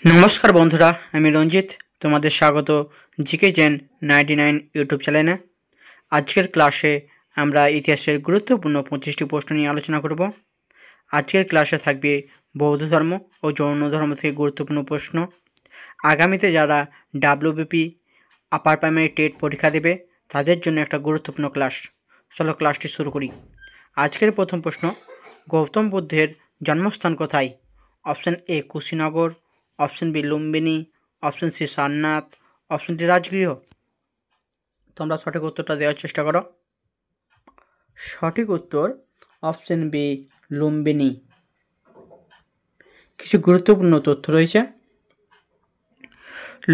নমস্কার বন্ধুরা, আমি রঞ্জিত। তোমাদের স্বাগত জিকে জেন 99 ইউটিউব চ্যানেলে। আজকের ক্লাসে আমরা ইতিহাসের গুরুত্বপূর্ণ 25টি প্রশ্ন নিয়ে আলোচনা করব। আজকের ক্লাসে থাকবে বৌদ্ধ ধর্ম ও জৈন ধর্ম থেকে গুরুত্বপূর্ণ প্রশ্ন। আগামীতে যারা ডাব্লিউবিপি আপার প্রাইমারি টেট পরীক্ষা দেবে তাদের জন্য একটা গুরুত্বপূর্ণ ক্লাস। চলো ক্লাসটি শুরু করি। আজকের প্রথম প্রশ্ন, গৌতম বুদ্ধের জন্মস্থান কোথায়? Option A Kushinagar, option B Lumbini, option C Sarnath, option D Rajgriha. তোমরা সঠিক উত্তরটা দেওয়ার চেষ্টা করো। সঠিক উত্তর অপশন বি লুম্বিনী। কিছু গুরুত্বপূর্ণ তথ্য রয়েছে।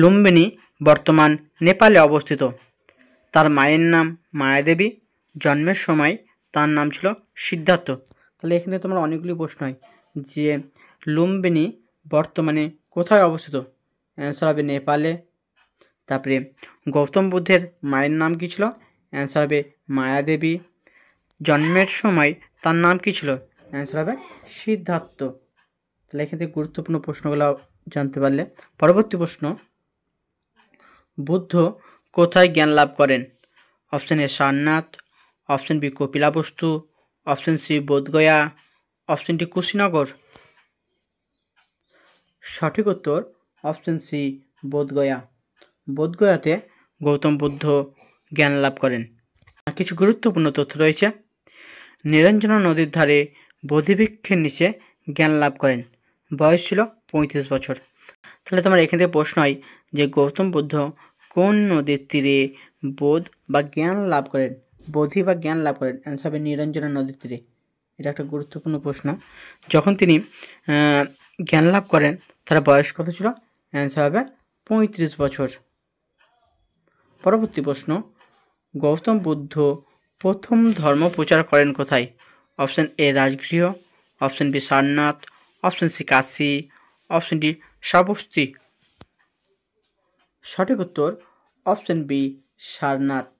লুম্বিনী বর্তমান নেপালে অবস্থিত। তার মায়ের নাম মায়াদেবী। জন্মের সময় তার নাম ছিল সিদ্ধার্থ। তাহলে এখানে তোমার অনেকগুলি প্রশ্ন হয় যে লুম্বিনী বর্তমানে কোথায় অবস্থিত? অ্যান্সার হবে নেপালে। তারপরে গৌতম বুদ্ধের মায়ের নাম কী ছিল? অ্যান্সার হবে মায়াদেবী। জন্মের সময় তার নাম কী ছিল? অ্যান্সার হবে সিদ্ধার্থ। তাহলে এখান থেকে গুরুত্বপূর্ণ প্রশ্নগুলো জানতে পারলে। পরবর্তী প্রশ্ন, বুদ্ধ কোথায় জ্ঞান লাভ করেন? Option A Sarnath, option B Kapilavastu, option C Bodhgaya, option D Kushinagar. সঠিক উত্তর অপশন সি বোধগয়া। বোধগয়াতে গৌতম বুদ্ধ জ্ঞান লাভ করেন। কিছু গুরুত্বপূর্ণ তথ্য রয়েছে। নিরঞ্জনা নদীর ধারে বোধিবৃক্ষের নিচে জ্ঞান লাভ করেন। বয়স ছিল 35 বছর। তাহলে তোমার এখান থেকে প্রশ্ন হয় যে গৌতম বুদ্ধ কোন নদীর তীরে বোধ বা জ্ঞান লাভ করেন? বোধি বা জ্ঞান লাভ করেন। অ্যান্সার হবে নিরঞ্জনা নদীর তীরে। এটা একটা গুরুত্বপূর্ণ প্রশ্ন। যখন তিনি জ্ঞান লাভ করেন তার বয়স কত ছিল? অ্যান্সার হবে 35 বছর। পরবর্তী প্রশ্ন, গৌতম বুদ্ধ প্রথম ধর্ম প্রচার করেন কোথায়? Option A Rajgriha, option B Sarnath, option C Kashi, option D Shravasti. সঠিক উত্তর অপশন বি সারনাথ।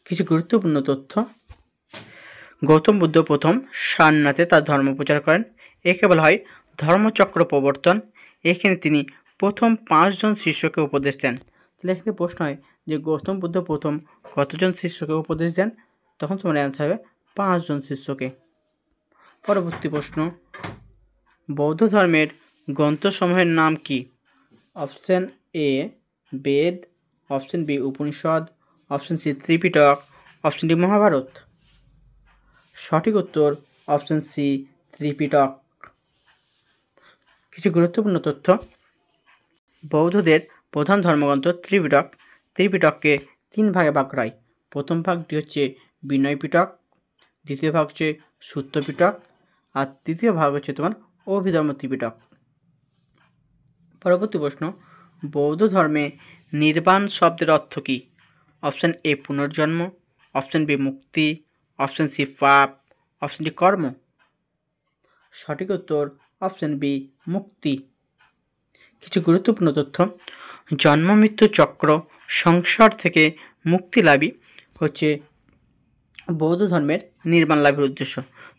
কিছু গুরুত্বপূর্ণ তথ্য। গৌতম বুদ্ধ প্রথম সারনাথে তার ধর্ম প্রচার করেন। একে বলা হয় ধর্মচক্র প্রবর্তন। এখানে তিনি প্রথম 5 জন শিষ্যকে উপদেশ দেন। তাহলে এখানে প্রশ্ন হয় যে গৌতম বুদ্ধ প্রথম কতজন শিষ্যকে উপদেশ দেন? তখন তোমার অ্যান্সার হবে 5 জন শিষ্যকে। পরবর্তী প্রশ্ন, বৌদ্ধ ধর্মের গ্রন্থসমূহের নাম কি? Option A Veda, option B Upanishad, option C Tripitaka, option D Mahabharata. সঠিক উত্তর অপশন সি ত্রিপিটক। কিছু গুরুত্বপূর্ণ তথ্য। বৌদ্ধদের প্রধান ধর্মগ্রন্থ ত্রিপিটক। ত্রিপিটককে 3 ভাগে ভাগ করা হয়। প্রথম ভাগটি হচ্ছে বিনয় পিটক, দ্বিতীয় ভাগ হচ্ছে সূত্র পিটক, আর তৃতীয় ভাগ হচ্ছে তোমার অভিধর্ম ত্রিপিটক। পরবর্তী প্রশ্ন, বৌদ্ধ ধর্মে নির্বাণ শব্দের অর্থ কী? অপশন এ পুনর্জন্ম, অপশন বি মুক্তি, অপশন সি পাপ, অপশন ডি কর্ম। সঠিক উত্তর অপশন বি মুক্তি। কিছু গুরুত্বপূর্ণ তথ্য। জন্ম মৃত্যু চক্র সংসার থেকে মুক্তি লাভই হচ্ছে বৌদ্ধ ধর্মের নির্বাণ লাভের উদ্দেশ্য।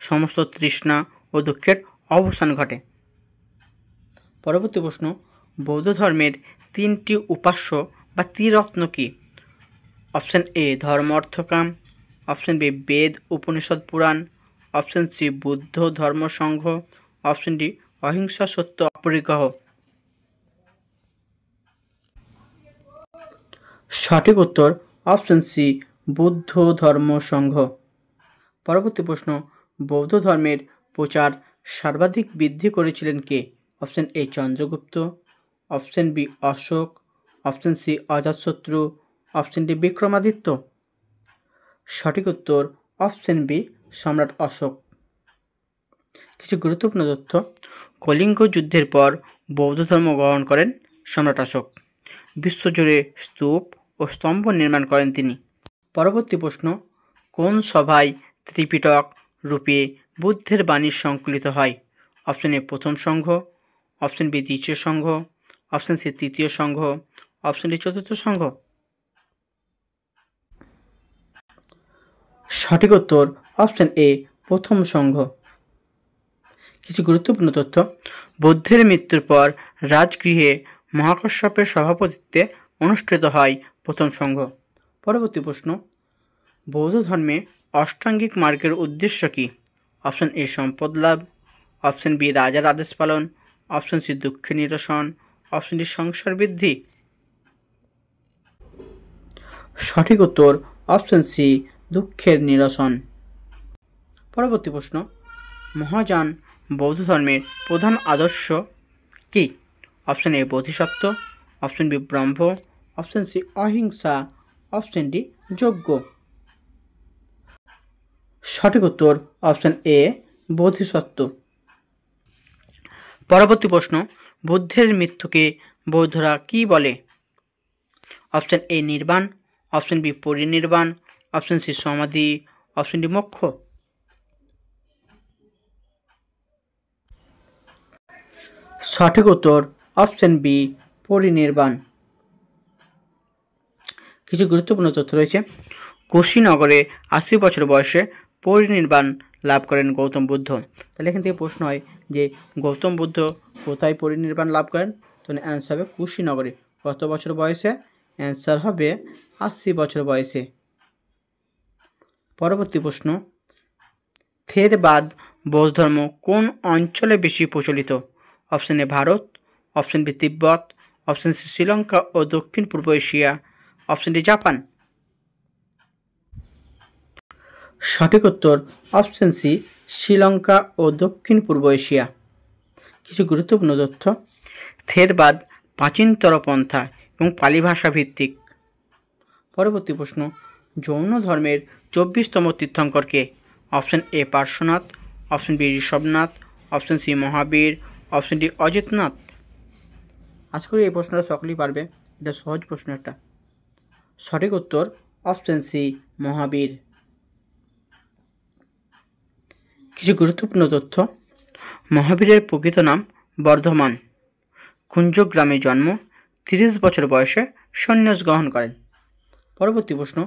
সমস্ত তৃষ্ণা ও দুঃখের অবসান ঘটে। পরবর্তী প্রশ্ন, বৌদ্ধ ধর্মের 3টি উপাস্য বা ত্রিরত্ন কি? অপশন এ ধর্ম অর্থ কাম, অপশন বি বেদ উপনিষদ পুরাণ, অপশন সি বুদ্ধ ধর্ম সংঘ, অপশন ডি অহিংসা সত্য অপরিগ্রহ। সঠিক উত্তর অপশন সি বুদ্ধ ধর্ম সংঘ। পরবর্তী প্রশ্ন, বৌদ্ধ ধর্মের প্রচার সর্বাধিক বৃদ্ধি করেছিলেন কে? Option A Chandragupta, option B Ashoka, option C Ajatashatru, option D Vikramaditya. সঠিক উত্তর অপশন বি সম্রাট অশোক। কিছু গুরুত্বপূর্ণ তথ্য। কলিঙ্গ যুদ্ধের পর বৌদ্ধ ধর্ম গ্রহণ করেন সম্রাট অশোক। বিশ্বজুড়ে স্তূপ ও স্তম্ভ নির্মাণ করেন তিনি। পরবর্তী প্রশ্ন, কোন সভায় ত্রিপিটক রূপে বুদ্ধের বাণী সংকলিত হয়? অপশন এ প্রথম সংঘ, অপশন বি দ্বিতীয় সংঘ, অপশন সি তৃতীয় সংঘ, অপশন ডি চতুর্থ সংঘ। সঠিক উত্তর অপশন এ প্রথম সংঘ। কিছু গুরুত্বপূর্ণ তথ্য। বুদ্ধের মৃত্যুর পর রাজগৃহে মহাকশ্যপের সভাপতিত্বে অনুষ্ঠিত হয় প্রথম সংঘ। পরবর্তী প্রশ্ন, বৌদ্ধ ধর্মে অষ্টাঙ্গিক মার্গের উদ্দেশ্য কী? অপশন এ সম্পদ লাভ, অপশন বি রাজার আদেশ পালন, অপশন সি দুঃখের নিরসন, অপশন ডি সংসার বৃদ্ধি। সঠিক উত্তর অপশন সি দুঃখের নিরসন। পরবর্তী প্রশ্ন, মহাযান বৌদ্ধ ধর্মের প্রধান আদর্শ কি? Option A Bodhisattva, option B Brahma, option C ahimsa, option D যজ্ঞ। সঠিক উত্তর অপশন এ বোধিসত্ত্ব। পরবর্তী প্রশ্ন, বুদ্ধের মৃত্যুকে বৌদ্ধরা কি বলে? অপশন এ নির্বাণ, অপশন বি পরিনির্বাণ, অপশন সি সমাধি, অপশন ডি মোক্ষ। সঠিক উত্তর অপশন বি পরিনির্বাণ। কিছু গুরুত্বপূর্ণ তথ্য রয়েছে। কুশীনগরে 80 বছর বয়সে পরিনির্বাণ লাভ করেন গৌতম বুদ্ধ। তাহলে এখান থেকে প্রশ্ন হয় যে গৌতম বুদ্ধ কোথায় পরিনির্বাণ লাভ করেন? তাহলে অ্যান্সার হবে কুশীনগরে। কত বছর বয়সে? অ্যান্সার হবে 80 বছর বয়সে। পরবর্তী প্রশ্ন, থেরবাদ বৌদ্ধ ধর্ম কোন অঞ্চলে বেশি প্রচলিত? Option A Bharat, option B Tibet, option C Sri Lanka ও দক্ষিণ পূর্ব এশিয়া, অপশন ডি জাপান। সঠিক উত্তর অপশন সি শ্রীলঙ্কা ও দক্ষিণ পূর্ব এশিয়া। কিছু গুরুত্বপূর্ণ তথ্য। থেরবাদ প্রাচীনতর পন্থা এবং পালি ভাষা ভিত্তিক। পরবর্তী প্রশ্ন, জৈন ধর্মের 24তম তীর্থঙ্কর কে? Option A Parshvanath, option B Rishabhanath, option C Mahavir, option D Ajitnath. আশা করি এই প্রশ্নটা সকলেই পারবে, এটা সহজ প্রশ্ন একটা। সঠিক উত্তর অপশন সি মহাবীর। কিছু গুরুত্বপূর্ণ তথ্য। মহাবীরের প্রকৃত নাম বর্ধমান। কুঞ্জ গ্রামে জন্ম, 30 বছর বয়সে সন্ন্যাস গ্রহণ করেন। পরবর্তী প্রশ্ন,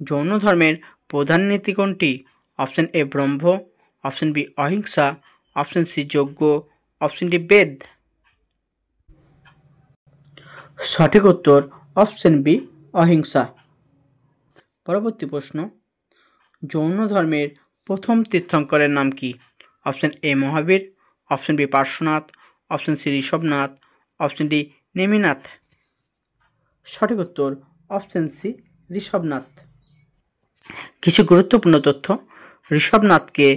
জৈন ধর্মের প্রধান নীতি কোনটি? অপশন এ ব্রহ্ম, অপশন বি অহিংসা, অপশন সি যজ্ঞ, অপশন ডি বেদ। সঠিক উত্তর অপশন বি অহিংসা। পরবর্তী প্রশ্ন, জৈন ধর্মের প্রথম তীর্থঙ্করের নাম কি? Option A Mahavir, option B Parshvanath, option C Rishabhanath, option D Neminath. সঠিক উত্তর অপশন সি ঋষভনাথ। কিছু গুরুত্বপূর্ণ তথ্য। ঋষভনাথকে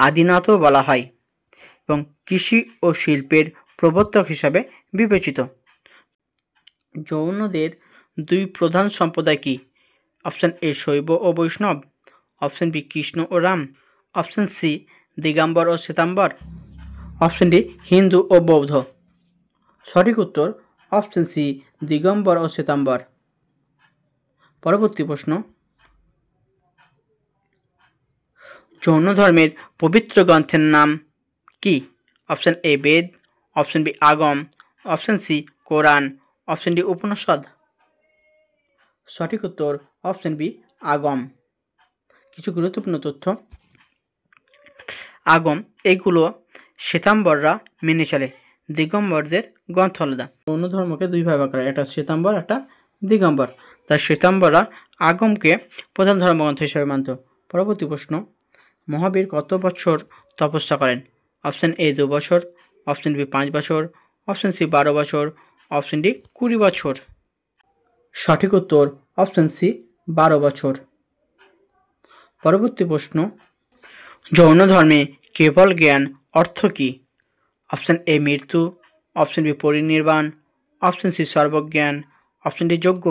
আদিনাথও বলা হয় এবং কৃষি ও শিল্পের প্রবর্তক হিসাবে বিবেচিত। জৈনদের 2 প্রধান সম্প্রদায় কি? অপশন এ শৈব ও বৈষ্ণব, অপশন বি কৃষ্ণ ও রাম, অপশন সি দিগম্বর ও শ্বেতাম্বর, অপশন ডি হিন্দু ও বৌদ্ধ। সঠিক উত্তর অপশন সি দিগম্বর ও শ্বেতাম্বর। পরবর্তী প্রশ্ন, জৈন ধর্মের পবিত্র গ্রন্থের নাম কি? Option A Veda, option B Agama, option C Quran, option D Upanishad. সঠিক উত্তর অপশন বি আগম। কিছু গুরুত্বপূর্ণ তথ্য। আগম এইগুলো শ্বেতাম্বররা মেনে চলে, দিগম্বরদের গ্রন্থ আলাদা। জৈন ধর্মকে 2 ভাগে ভাগ করা, একটা শ্বেতাম্বর একটা দিগম্বর। তাই শ্বেতাম্বররা আগমকে প্রধান ধর্মগ্রন্থ হিসেবে মানত। পরবর্তী প্রশ্ন, মহাবীর কত বছর তপস্যা করেন? অপশন এ 2 বছর, অপশন বি 5 বছর, অপশন সি 12 বছর, অপশন ডি 20 বছর। সঠিক উত্তর অপশন সি 12 বছর। পরবর্তী প্রশ্ন, জৈন ধর্মে কেবল জ্ঞান অর্থ কী? অপশন এ মৃত্যু, অপশন বি পরিনির্বাণ, অপশন সি সর্বজ্ঞান, অপশন ডি যজ্ঞ।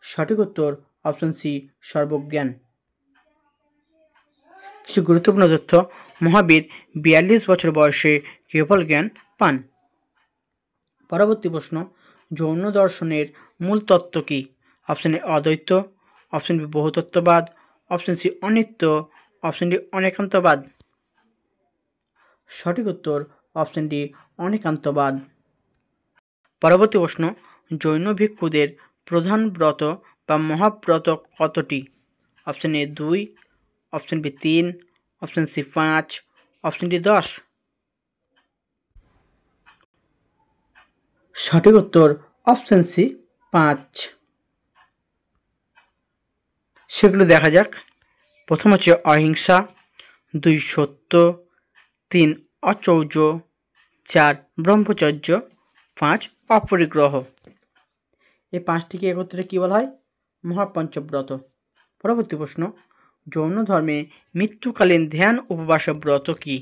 সঠিক উত্তর অপশন সি সর্বজ্ঞান। কিছু গুরুত্বপূর্ণ তথ্য। মহাবীর 42 বছর বয়সে কেবল জ্ঞান পান। পরবর্তী প্রশ্ন, জৈন দর্শনের মূল তত্ত্ব কী? অপশন এ অদ্বৈত, অপশন বি বহুতত্ত্ববাদ, অপশন সি অনিত্য, অপশন ডি অনেকান্তবাদ। সঠিক উত্তর অপশন ডি অনেকান্তবাদ। পরবর্তী প্রশ্ন, জৈন ভিক্ষুদের প্রধান ব্রত বা মহাব্রত কতটি? Option A 2, option B 3, option C 5, option D 10। সঠিক উত্তর অপশন সি 5। সেগুলো দেখা যাক। প্রথম হচ্ছে অহিংসা, 2 সত্য, 3 অচৌর্য, 4 ব্রহ্মচর্য, 5 অপরিগ্রহ। এই 5টিকে একত্রে কী বলা হয়? মহাপঞ্চব্রত। পরবর্তী প্রশ্ন, জৈন ধর্মে মৃত্যুকালীন ধ্যান উপবাস ব্রত কি?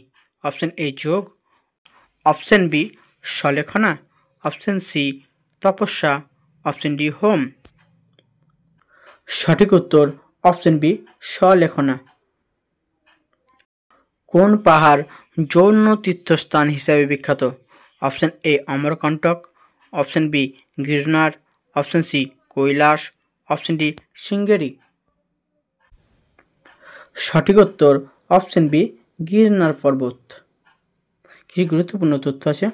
অপশন এ যোগ, অপশন বি সলেখনা, অপশন সি তপস্যা, অপশন ডি হোম। সঠিক উত্তর অপশন বি সলেখনা। কোন পাহাড় জৈন তীর্থস্থান হিসাবে বিখ্যাত? Option A Amarkantak, option B Girnar, option C Kailash, option D Sringeri. সঠিক উত্তর অপশন বি গিরনার পর্বত। কিছু গুরুত্বপূর্ণ তথ্য আছে।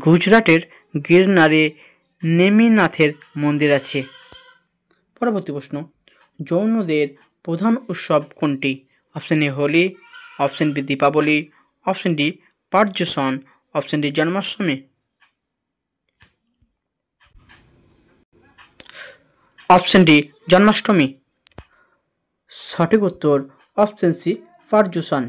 গুজরাটের গিরনারে নেমিনাথের মন্দির আছে। পরবর্তী প্রশ্ন, জৈনদের প্রধান উৎসব কোনটি? Option A Holi, option B Deepavali, option D Paryushan, option D Janmashtami. Option D Janmashtami. সঠিক উত্তর অপশন সি পার্যুষণ।